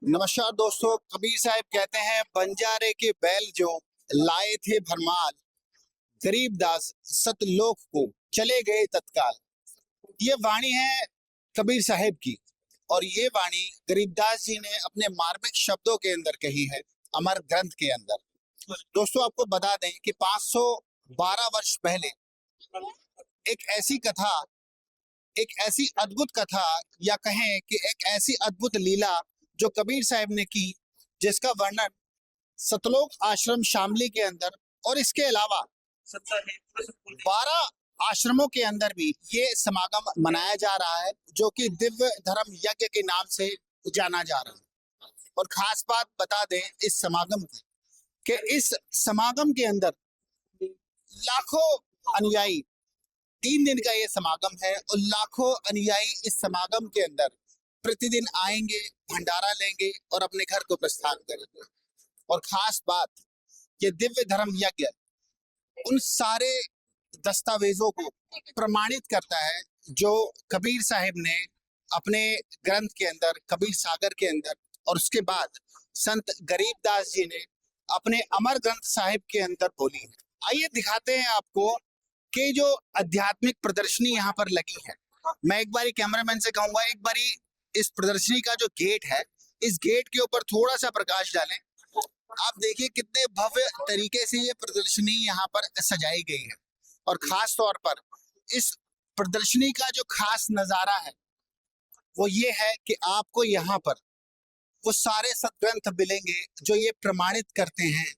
नमस्कार दोस्तों। कबीर साहब कहते हैं, बंजारे के बैल जो लाए थे भरमाल, गरीबदास सतलोक को चले गए तत्काल। ये वाणी है कबीर साहब की, और ये वाणी गरीबदास जी ने अपने मार्मिक शब्दों के अंदर कही है, अमर ग्रंथ के अंदर। दोस्तों, आपको बता दें कि 512 वर्ष पहले एक ऐसी कथा, एक ऐसी अद्भुत कथा, या कहें कि एक ऐसी अद्भुत लीला जो कबीर साहब ने की, जिसका वर्णन सतलोक आश्रम शामली के अंदर और इसके अलावा 12 आश्रमों के अंदर भी ये समागम मनाया जा रहा है, जो कि दिव्य धर्म यज्ञ के नाम से जाना जा रहा है। और खास बात बता दें इस समागम की, कि इस समागम के अंदर लाखों अनुयायी, 3 दिन का ये समागम है, और लाखों अनुयायी इस समागम के अंदर प्रतिदिन आएंगे, भंडारा लेंगे और अपने घर को प्रस्थान करेंगे। और खास बात, ये दिव्य धर्म यज्ञ उन सारे दस्तावेजों को प्रमाणित करता है जो कबीर साहब ने अपने ग्रंथ के अंदर, कबीर सागर के अंदर, और उसके बाद संत गरीबदास जी ने अपने अमर ग्रंथ साहिब के अंदर बोली है। आइए दिखाते हैं आपको कि जो आध्यात्मिक प्रदर्शनी यहाँ पर लगी है। मैं एक बारी कैमरामैन से कहूंगा, एक बारी इस प्रदर्शनी का जो गेट है, इस गेट के ऊपर थोड़ा सा प्रकाश डालें। आप देखिए कितने भव्य तरीके से ये प्रदर्शनी यहाँ पर सजाई गई है। और खास तौर पर इस प्रदर्शनी का जो खास नजारा है वो ये है कि आपको यहाँ पर वो सारे सदग्रंथ मिलेंगे जो ये प्रमाणित करते हैं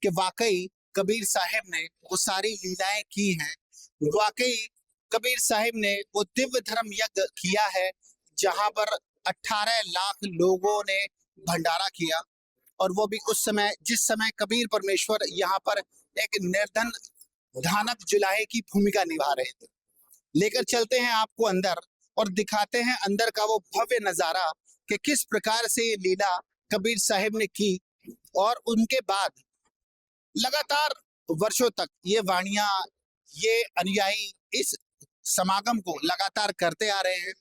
कि वाकई कबीर साहब ने वो सारी लीलाएं की हैं। वाकई कबीर साहब ने वो दिव्य धर्म यज्ञ किया है, जहां पर 18 लाख लोगों ने भंडारा किया, और वो भी उस समय जिस समय कबीर परमेश्वर यहाँ पर एक निर्धन धानक जुलाहे की भूमिका निभा रहे थे। लेकर चलते हैं आपको अंदर और दिखाते हैं अंदर का वो भव्य नजारा कि किस प्रकार से ये लीला कबीर साहब ने की, और उनके बाद लगातार वर्षों तक ये वाणियां, ये अनुयायी इस समागम को लगातार करते आ रहे हैं।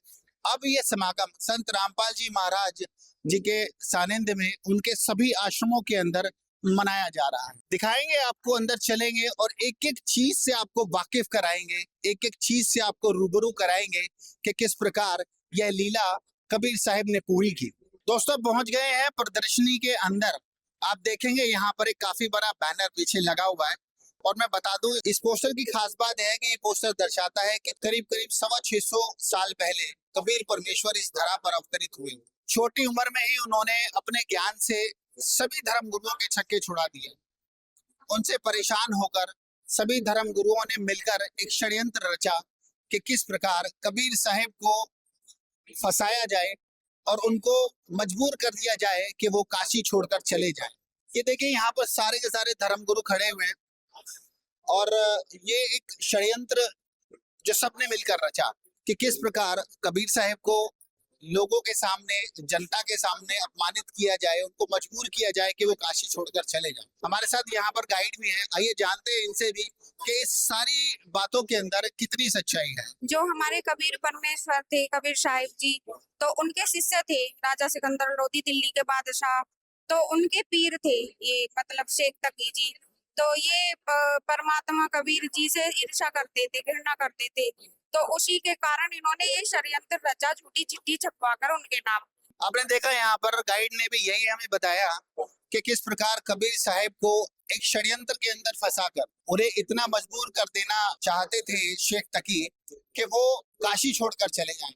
अब ये समागम संत रामपाल जी महाराज जी के सानिध्य में उनके सभी आश्रमों के अंदर मनाया जा रहा है। दिखाएंगे आपको, अंदर चलेंगे और एक एक चीज से आपको वाकिफ कराएंगे, एक एक चीज से आपको रूबरू कराएंगे कि किस प्रकार यह लीला कबीर साहब ने पूरी की। दोस्तों, पहुंच गए हैं प्रदर्शनी के अंदर। आप देखेंगे यहाँ पर एक काफी बड़ा बैनर पीछे लगा हुआ है, और मैं बता दूं इस पोस्टर की खास बात है कि ये पोस्टर दर्शाता है कि करीब करीब 625 साल पहले कबीर परमेश्वर इस धरा पर अवतरित हुए। छोटी उम्र में ही उन्होंने अपने ज्ञान से सभी धर्म गुरुओं के छक्के छुड़ा दिए। उनसे परेशान होकर सभी धर्म गुरुओं ने मिलकर एक षड्यंत्र रचा कि किस प्रकार कबीर साहब को फंसाया जाए और उनको मजबूर कर दिया जाए कि वो काशी छोड़कर चले जाएं। ये देखिए, यहाँ पर सारे के सारे धर्मगुरु खड़े हुए हैं, और ये एक षड्यंत्र जो सबने मिलकर रचा कि किस प्रकार कबीर साहब को लोगों के सामने, जनता के सामने अपमानित किया जाए, उनको मजबूर किया जाए कि वो काशी छोड़कर चले जाएं। हमारे साथ यहाँ पर गाइड भी है, आइए जानते हैं इनसे भी कि इस सारी बातों के अंदर कितनी सच्चाई है। जो हमारे कबीर परमेश्वर थे, कबीर साहिब जी, तो उनके शिष्य थे राजा सिकंदर लोधी, दिल्ली के बादशाह। तो उनके पीर थे ये, मतलब शेख तकी जी। तो ये परमात्मा कबीर जी से ईर्ष्या करते थे, घृणा करते थे। तो उसी के कारण इन्होंने ये षड्यंत्र रचा, झूठी चिट्ठी छपवाकर उनके नाम। आपने देखा, यहाँ पर गाइड ने भी यही हमें बताया कि किस प्रकार कबीर साहब को एक षड्यंत्र के अंदर फंसाकर उन्हें इतना मजबूर कर देना चाहते थे शेख तकी कि वो काशी छोड़कर चले जाएं।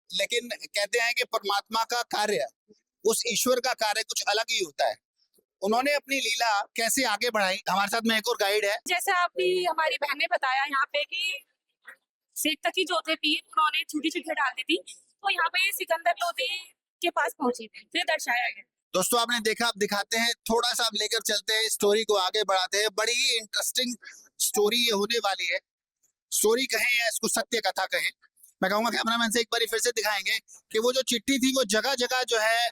लेकिन कहते हैं कि परमात्मा का कार्य, उस ईश्वर का कार्य कुछ अलग ही होता है। उन्होंने अपनी लीला कैसे आगे बढ़ाई। हमारे साथ में एक और गाइड है। जैसे आपने हमारी बहन ने बताया यहाँ पे कि शेख तकी जो थे पीर, उन्होंने झूठी चिट्ठी डाल दी थी, तो यहाँ पे सिकंदर लोधी के पास पहुंचे थे, फिर दर्शाया गया। दोस्तों, आपने देखा, आप दिखाते हैं, थोड़ा सा आप लेकर चलते हैं, स्टोरी को आगे बढ़ाते हैं। बड़ी ही इंटरेस्टिंग स्टोरी ये होने वाली है। स्टोरी कहें या इसको सत्य कथा कहें, मैं कहूंगा कैमरामैन से एक बार फिर से दिखाएंगे कि वो जो चिट्ठी थी वो जगह जगह जो है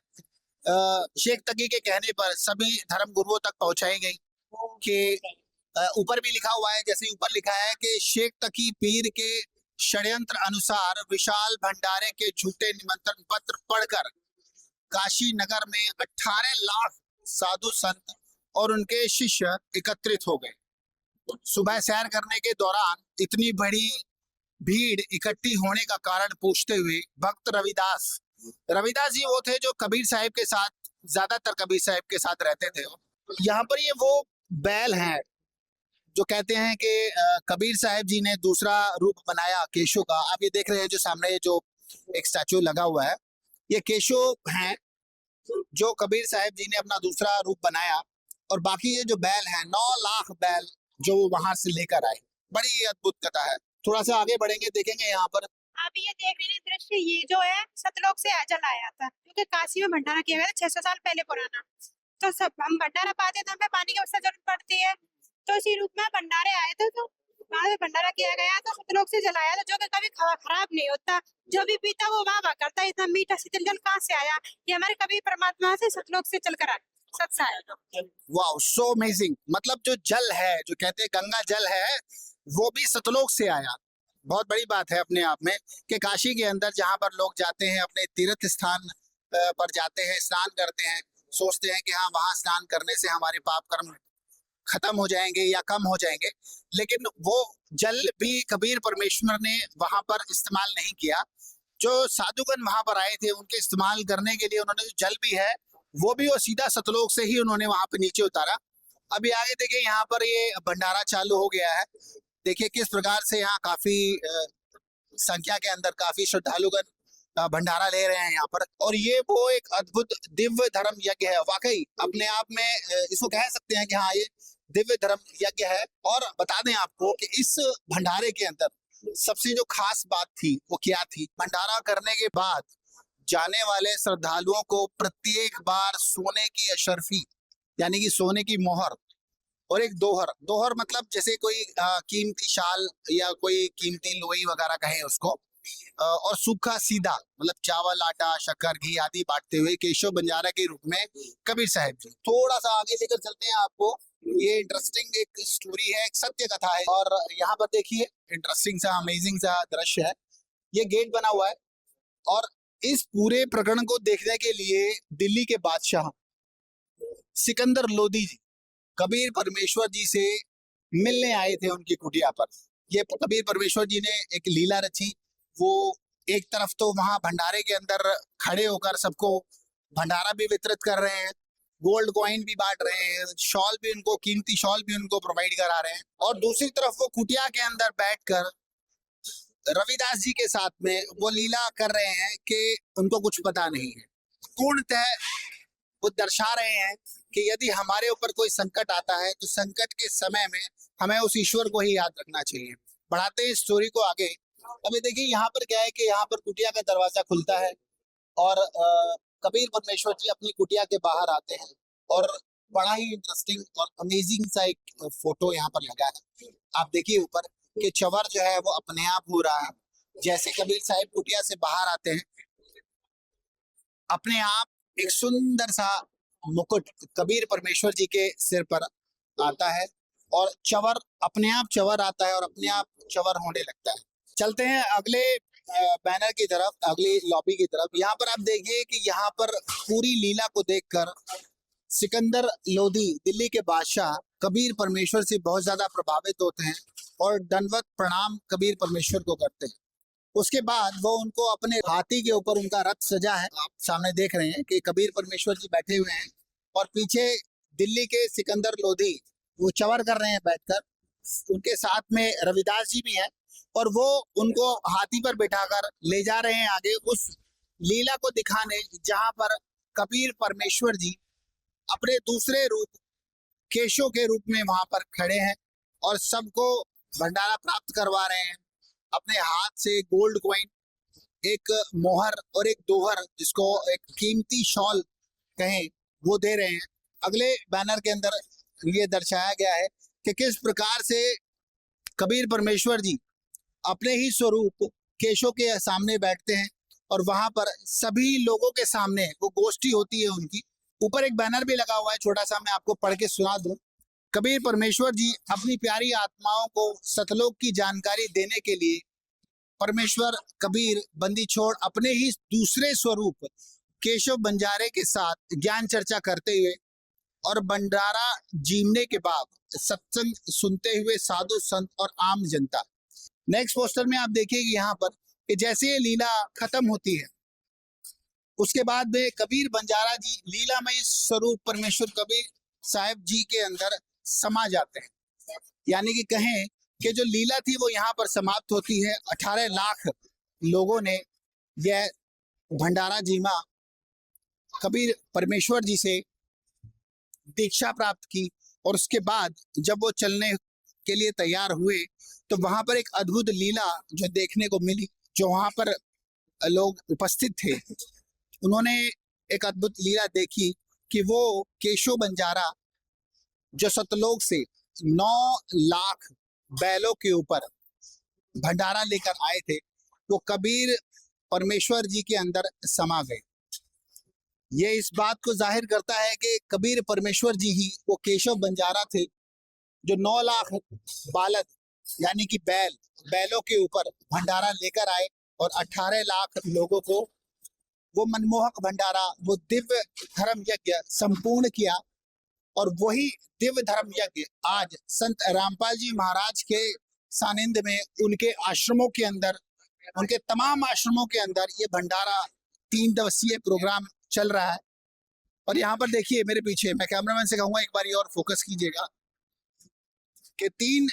शेख तकी के कहने पर सभी धर्म गुरुओं तक पहुंचाई गई। कि ऊपर भी लिखा हुआ है, जैसे ऊपर लिखा है कि शेख तकी पीर के षड्यंत्र अनुसार विशाल भंडारे के झूठे निमंत्रण पत्र पढ़कर काशी नगर में 18 लाख साधु संत और उनके शिष्य एकत्रित हो गए। सुबह सैर करने के दौरान इतनी बड़ी भीड़ इकट्ठी होने का कारण पूछते हुए भक्त रविदास जी वो थे जो कबीर साहिब के साथ, ज्यादातर कबीर साहिब के साथ रहते थे। यहाँ पर ये वो बैल हैं जो कहते हैं कि कबीर साहिब जी ने दूसरा रूप बनाया केशव का। आप ये देख रहे हैं जो सामने जो एक स्टैचू लगा हुआ है, ये केशव हैं जो कबीर साहिब जी ने अपना दूसरा रूप बनाया। और बाकी ये जो बैल हैं 9 लाख बैल जो वहां से लेकर आए। बड़ी अद्भुत कथा है। थोड़ा सा आगे बढ़ेंगे, देखेंगे यहाँ पर आप ये देख रहे हैं दृश्य, ये जो है सतलोक से जल आया था, क्योंकि काशी में भंडारा किया गया था 600 साल पहले पुराना। तो सब हम भंडारा पाते तो हमें पानी की अवश्य जरूरत पड़ती है, तो इसी रूप में भंडारे आए थे। तो वहां से भंडारा किया गया तो सतलोक से जलाया था, जो कि कभी खराब नहीं होता। जो भी पीता वो वाह वाह करता है, इतना मीठा शीतल जल कहाँ से आया? ये हमारे कभी परमात्मा से सतलोक से चलकर आया, सत से आया। Wow, so amazing. मतलब जो जल है, जो कहते हैं गंगा जल है, वो भी सतलोक से आया। बहुत बड़ी बात है अपने आप में कि काशी के अंदर जहां पर लोग जाते हैं, अपने तीर्थ स्थान पर जाते हैं, स्नान करते हैं, सोचते हैं कि हाँ वहां स्नान करने से हमारे पाप कर्म खत्म हो जाएंगे या कम हो जाएंगे, लेकिन वो जल भी कबीर परमेश्वर ने वहां पर इस्तेमाल नहीं किया। जो साधुगण वहां पर आए थे उनके इस्तेमाल करने के लिए उन्होंने जो जल भी है वो भी वो सीधा सतलोक से ही उन्होंने वहां पे नीचे उतारा। अभी आगे देखिए यहाँ पर ये भंडारा चालू हो गया है। देखिए किस प्रकार से यहाँ काफी संख्या के अंदर काफी श्रद्धालुगण भंडारा ले रहे हैं यहाँ पर। और ये वो एक अद्भुत दिव्य धर्म यज्ञ है। वाकई अपने आप में इसको कह सकते हैं कि हाँ ये दिव्य धर्म यज्ञ है। और बता दें आपको कि इस भंडारे के अंदर सबसे जो खास बात थी वो क्या थी? भंडारा करने के बाद जाने वाले श्रद्धालुओं को प्रत्येक बार सोने की अशर्फी यानी कि सोने की मोहर और एक दोहर मतलब जैसे कोई कीमती शाल या कोई कीमती लोई वगैरह कहें उसको, और सूखा सीधा मतलब चावल, आटा, शक्कर, घी आदि बांटते हुए केशव बंजारा के रूप में कबीर साहिब जी। थोड़ा सा आगे लेकर चलते हैं आपको। ये इंटरेस्टिंग एक स्टोरी है, एक सत्य कथा है। और यहाँ पर देखिए इंटरेस्टिंग सा अमेजिंग सा दृश्य है। ये गेट बना हुआ है और इस पूरे प्रकरण को देखने के लिए दिल्ली के बादशाह सिकंदर लोदी जी कबीर परमेश्वर जी से मिलने आए थे उनकी कुटिया पर। ये कबीर परमेश्वर जी ने एक लीला रची। वो एक तरफ तो वहां भंडारे के अंदर खड़े होकर सबको भंडारा भी वितरित कर रहे हैं, गोल्ड कॉइन भी बांट रहे हैं, शॉल भी उनको, कीमती शॉल भी उनको प्रोवाइड करा रहे हैं। और दूसरी तरफ वो कुटिया के अंदर बैठकर रविदास जी के साथ में वो लीला कर रहे हैं कि उनको कुछ पता नहीं है। पूर्णतः वो दर्शा रहे हैं कि यदि हमारे ऊपर कोई संकट आता है तो संकट के समय में हमें उस ईश्वर को ही याद रखना चाहिए। बढ़ाते हैं स्टोरी को आगे। अभी देखिए यहाँ पर क्या है कि यहाँ पर कुटिया का दरवाजा खुलता है और कबीर परमेश्वर जी अपनी कुटिया के बाहर आते हैं और बड़ा ही इंटरेस्टिंग और अमेजिंग सा एक फोटो यहाँ पर लगा है। आप देखिए ऊपर कि चवर जो है वो अपने आप हो रहा है। जैसे कबीर साहिब कुटिया से बाहर आते हैं, अपने आप एक सुंदर सा मुकुट कबीर परमेश्वर जी के सिर पर आता है और चवर अपने आप चवर आता है और अपने आप चवर होने लगता है। चलते हैं अगले बैनर की तरफ, अगली लॉबी की तरफ। यहाँ पर आप देखिए कि यहाँ पर पूरी लीला को देखकर सिकंदर लोदी दिल्ली के बादशाह कबीर परमेश्वर से बहुत ज्यादा प्रभावित होते हैं और दंडवत प्रणाम कबीर परमेश्वर को करते हैं। उसके बाद वो उनको अपने हाथी के ऊपर, उनका रथ सजा है, आप सामने देख रहे हैं कि कबीर परमेश्वर जी बैठे हुए हैं और पीछे दिल्ली के सिकंदर लोधी वो चवर कर रहे हैं बैठकर। उनके साथ में रविदास जी भी हैं और वो उनको हाथी पर बिठाकर ले जा रहे हैं आगे उस लीला को दिखाने जहां पर कबीर परमेश्वर जी अपने दूसरे रूप केशव के रूप में वहां पर खड़े हैं और सबको भंडारा प्राप्त करवा रहे हैं। अपने हाथ से गोल्ड कॉइन, एक मोहर और एक दोहर जिसको एक कीमती शॉल कहें वो दे रहे हैं। अगले बैनर के अंदर ये दर्शाया गया है कि किस प्रकार से कबीर परमेश्वर जी अपने ही स्वरूप केशव के सामने बैठते हैं और वहां पर सभी लोगों के सामने वो गोष्ठी होती है उनकी। ऊपर एक बैनर भी लगा हुआ है छोटा सा, मैं आपको पढ़ के सुना दूं। कबीर परमेश्वर जी अपनी प्यारी आत्माओं को सतलोक की जानकारी देने के लिए परमेश्वर कबीर बंदी छोड़ अपने ही दूसरे स्वरूप केशव बंजारे के साथ ज्ञान चर्चा करते हुए और भंडारा जीमने के बाद सत्संग सुनते हुए साधु संत और आम जनता। नेक्स्ट पोस्टर में आप देखिए यहाँ पर कि जैसे ये लीला खत्म होती है उसके बाद में कबीर बंजारा जी लीलामय स्वरूप परमेश्वर कबीर साहिब जी के अंदर समा जाते हैं। यानी कि कहें कि जो लीला थी वो यहाँ पर समाप्त होती है। 18 लाख लोगों ने यह भंडारा जीमा कबीर परमेश्वर जी से दीक्षा प्राप्त की और उसके बाद जब वो चलने के लिए तैयार हुए तो वहां पर एक अद्भुत लीला जो देखने को मिली। जो वहां पर लोग उपस्थित थे उन्होंने एक अद्भुत लीला देखी कि वो केशव बंजारा जो सतलोक से 9 लाख बैलों के ऊपर भंडारा लेकर आए थे वो कबीर परमेश्वर जी के अंदर समा गए। ये इस बात को जाहिर करता है कि कबीर परमेश्वर जी ही वो केशव बंजारा थे जो 9 लाख बालक यानी कि बैलों के ऊपर भंडारा लेकर आए और 18 लाख लोगों को वो मनमोहक भंडारा, वो दिव्य धर्म यज्ञ संपूर्ण किया। और वही दिव्य धर्म यज्ञ आज संत रामपाल जी महाराज के सानिध्य में उनके आश्रमों के अंदर, उनके तमाम आश्रमों के अंदर ये भंडारा 3 दिवसीय प्रोग्राम चल रहा है। और यहाँ पर देखिए मेरे पीछे, मैं कैमरामैन से कहूंगा एक बार और फोकस कीजिएगा कि 3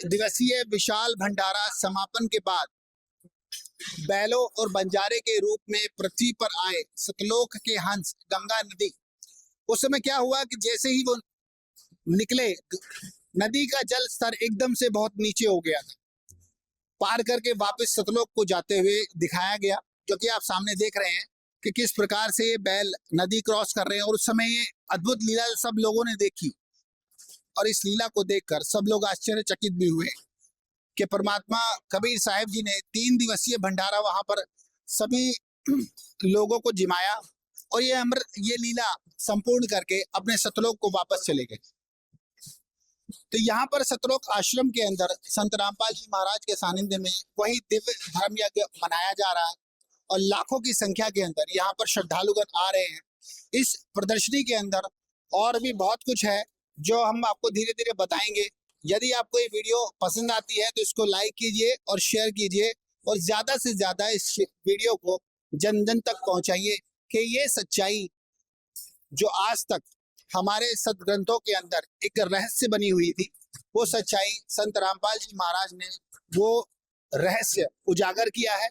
दिवसीय विशाल भंडारा समापन के बाद बैलों और बंजारे के रूप में पृथ्वी पर आए सतलोक के हंस गंगा नदी। उस समय क्या हुआ कि जैसे ही वो निकले नदी का जल स्तर एकदम से बहुत नीचे हो गया था। पार करके वापस सतलोक को जाते हुए दिखाया गया, जो कि आप सामने देख रहे हैं कि किस प्रकार से ये बैल नदी क्रॉस कर रहे हैं। और उस समय ये अद्भुत लीला सब लोगों ने देखी और इस लीला को देखकर सब लोग आश्चर्यचकित भी हुए कि परमात्मा कबीर साहिब जी ने 3 दिवसीय भंडारा वहां पर सभी लोगों को जिमाया और ये लीला संपूर्ण करके अपने सतलोक को वापस चले गए। तो यहाँ पर सतलोक आश्रम के अंदर संत रामपाल जी महाराज के सानिध्य में वही दिव्य धर्म यज्ञ मनाया जा रहा है और लाखों की संख्या के अंदर यहाँ पर श्रद्धालुगण आ रहे हैं। इस प्रदर्शनी के अंदर और भी बहुत कुछ है जो हम आपको धीरे धीरे बताएंगे। यदि आपको ये वीडियो पसंद आती है तो इसको लाइक कीजिए और शेयर कीजिए और ज्यादा से ज्यादा इस वीडियो को जन जन तक पहुंचाइए कि ये सच्चाई जो आज तक हमारे सदग्रंथों के अंदर एक रहस्य बनी हुई थी, वो सच्चाई संत रामपाल जी महाराज ने वो रहस्य उजागर किया है।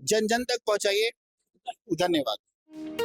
जन जन तक पहुंचाइए। धन्यवाद।